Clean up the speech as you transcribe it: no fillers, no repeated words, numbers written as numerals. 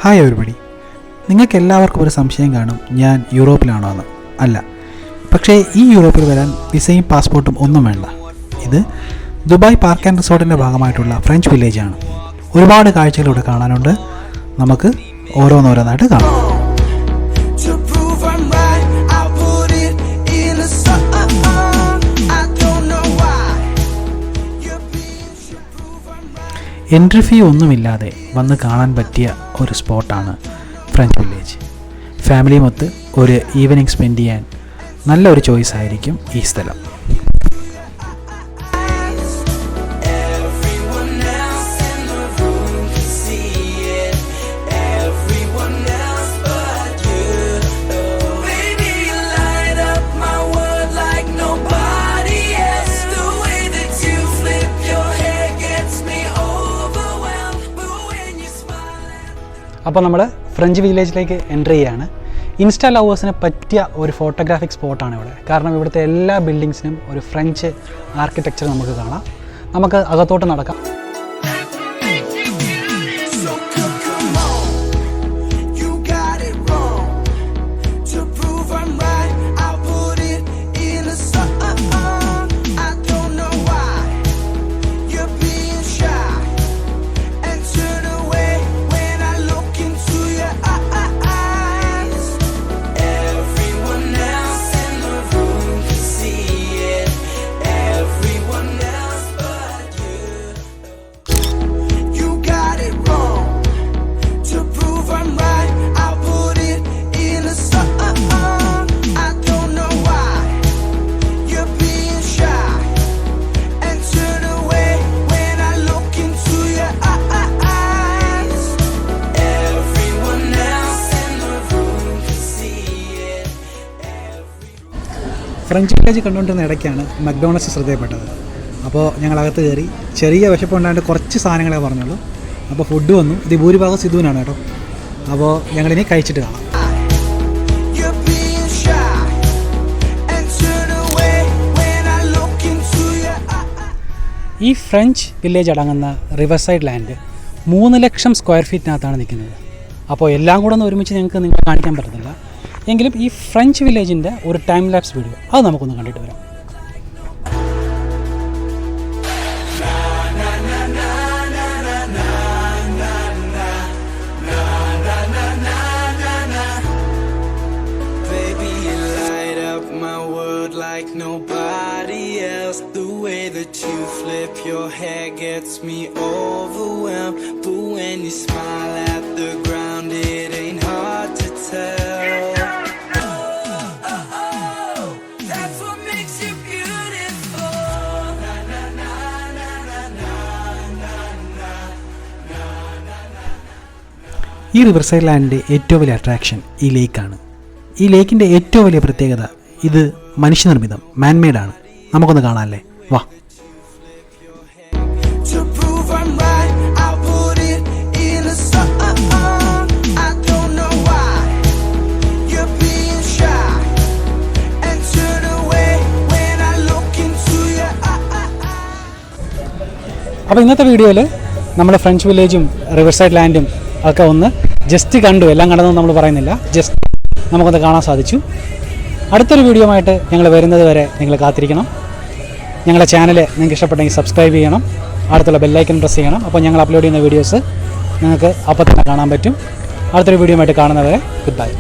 Hi everybody. നിങ്ങൾക്ക് എല്ലാവർക്കും ഒരു സംശയം കാണും, ഞാൻ യൂറോപ്പിലാണോ എന്ന്. അല്ല, പക്ഷേ ഈ യൂറോപ്പിൽ വരാൻ വിസയും പാസ്പോർട്ടും ഒന്നും വേണ്ട. ഇത് ദുബായ് പാർക്ക് ആൻഡ് റിസോർട്ടിൻ്റെ ഭാഗമായിട്ടുള്ള ഫ്രഞ്ച് വില്ലേജാണ്. ഒരുപാട് കാഴ്ചകൾ ഇവിടെ കാണാനുണ്ട്. നമുക്ക് ഓരോന്നോരോന്നായിട്ട് കാണാം. എൻട്രി ഫീ ഒന്നുമില്ലാതെ വന്ന് കാണാൻ പറ്റിയ ഒരു സ്പോട്ടാണ് ഫ്രഞ്ച് വില്ലേജ്. ഫാമിലി മൊത്ത് ഒരു ഈവനിങ് സ്പെൻഡ് ചെയ്യാൻ നല്ലൊരു ചോയ്സ് ആയിരിക്കും ഈ സ്ഥലം. അപ്പോൾ നമ്മൾ ഫ്രഞ്ച് വില്ലേജിലേക്ക് എൻ്റർ ചെയ്യുകയാണ്. ഇൻസ്റ്റാ ലവേഴ്സിന് പറ്റിയ ഒരു ഫോട്ടോഗ്രാഫിക് സ്പോട്ടാണ് ഇവിടെ. കാരണം ഇവിടുത്തെ എല്ലാ ബിൽഡിങ്സിനും ഒരു ഫ്രഞ്ച് ആർക്കിടെക്ചർ നമുക്ക് കാണാം. നമുക്ക് അകത്തോട്ട് നടക്കാം. ഫ്രഞ്ച് വില്ലേജ് കണ്ടുകൊണ്ടിരുന്ന ഇടയ്ക്കാണ് മക്ഡോണൽസ് ശ്രദ്ധയപ്പെട്ടത്. അപ്പോൾ ഞങ്ങളകത്ത് കയറി. ചെറിയ വിശപ്പുണ്ടായിട്ട് കുറച്ച് സാധനങ്ങളെ പറഞ്ഞുള്ളൂ. അപ്പോൾ ഫുഡ് വന്നു. ഇത് ഭൂരിഭാഗം സിധുവിനാണ് കേട്ടോ. അപ്പോൾ ഞങ്ങളിനി കഴിച്ചിട്ട് കാണാം. ഈ ഫ്രഞ്ച് വില്ലേജ് അടങ്ങുന്ന റിവർ സൈഡ് ലാൻഡ് 3 ലക്ഷം സ്ക്വയർ ഫീറ്റിനകത്താണ് നിൽക്കുന്നത്. അപ്പോൾ എല്ലാം കൂടെ ഒന്ന് ഒരുമിച്ച് ഞങ്ങൾക്ക് നിങ്ങളെ കാണിക്കാൻ പറ്റത്തില്ല. എങ്കിലും ഈ ഫ്രഞ്ച് വില്ലേജിൻ്റെ ഒരു ടൈം ലാപ്സ് വീഡിയോ അത് നമുക്കൊന്ന് കണ്ടിട്ട് വരാം. Like nobody else, the way that you flip your hair gets me overwhelmed. But when you smile at the ground, it ain't hard to tell. That's what makes you beautiful. Na na na na na na na na na. ഈ river side ലാൻഡിൻ്റെ ഏറ്റവും വലിയ attraction ഈ ലേക്കാണ്. ഈ ലേക്കിൻ്റെ ഏറ്റവും വലിയ പ്രത്യേകത ഇത് മനുഷ്യനിർമ്മിതം, മാൻമെയ്ഡാണ്. നമുക്കൊന്ന് കാണാമല്ലേ? വാ. അപ്പോൾ ഇന്നത്തെ വീഡിയോയിൽ നമ്മൾ ഫ്രഞ്ച് വില്ലേജും റിവർ സൈഡ് ലാൻഡും ഒക്കെ ഒന്ന് ജസ്റ്റ് കണ്ടു. എല്ലാം കണ്ടതെന്ന് നമ്മൾ പറയുന്നില്ല, ജസ്റ്റ് നമുക്കൊന്ന് കാണാൻ സാധിച്ചു. അടുത്തൊരു വീഡിയോ ആയിട്ട് ഞങ്ങൾ വരുന്നത് വരെ നിങ്ങൾ കാത്തിരിക്കണം. ഞങ്ങളുടെ ചാനൽ നിങ്ങൾക്ക് ഇഷ്ടപ്പെട്ടെങ്കിൽ സബ്സ്ക്രൈബ് ചെയ്യണം. അടുത്തുള്ള ബെല്ലൈക്കൺ പ്രസ് ചെയ്യണം. അപ്പോൾ ഞങ്ങൾ അപ്ലോഡ് ചെയ്യുന്ന വീഡിയോസ് നിങ്ങൾക്ക് അപ്പോൾ തന്നെ കാണാൻ പറ്റും. അടുത്തൊരു വീഡിയോ ആയിട്ട് കാണുന്നവരെ ഗുഡ് ബൈ.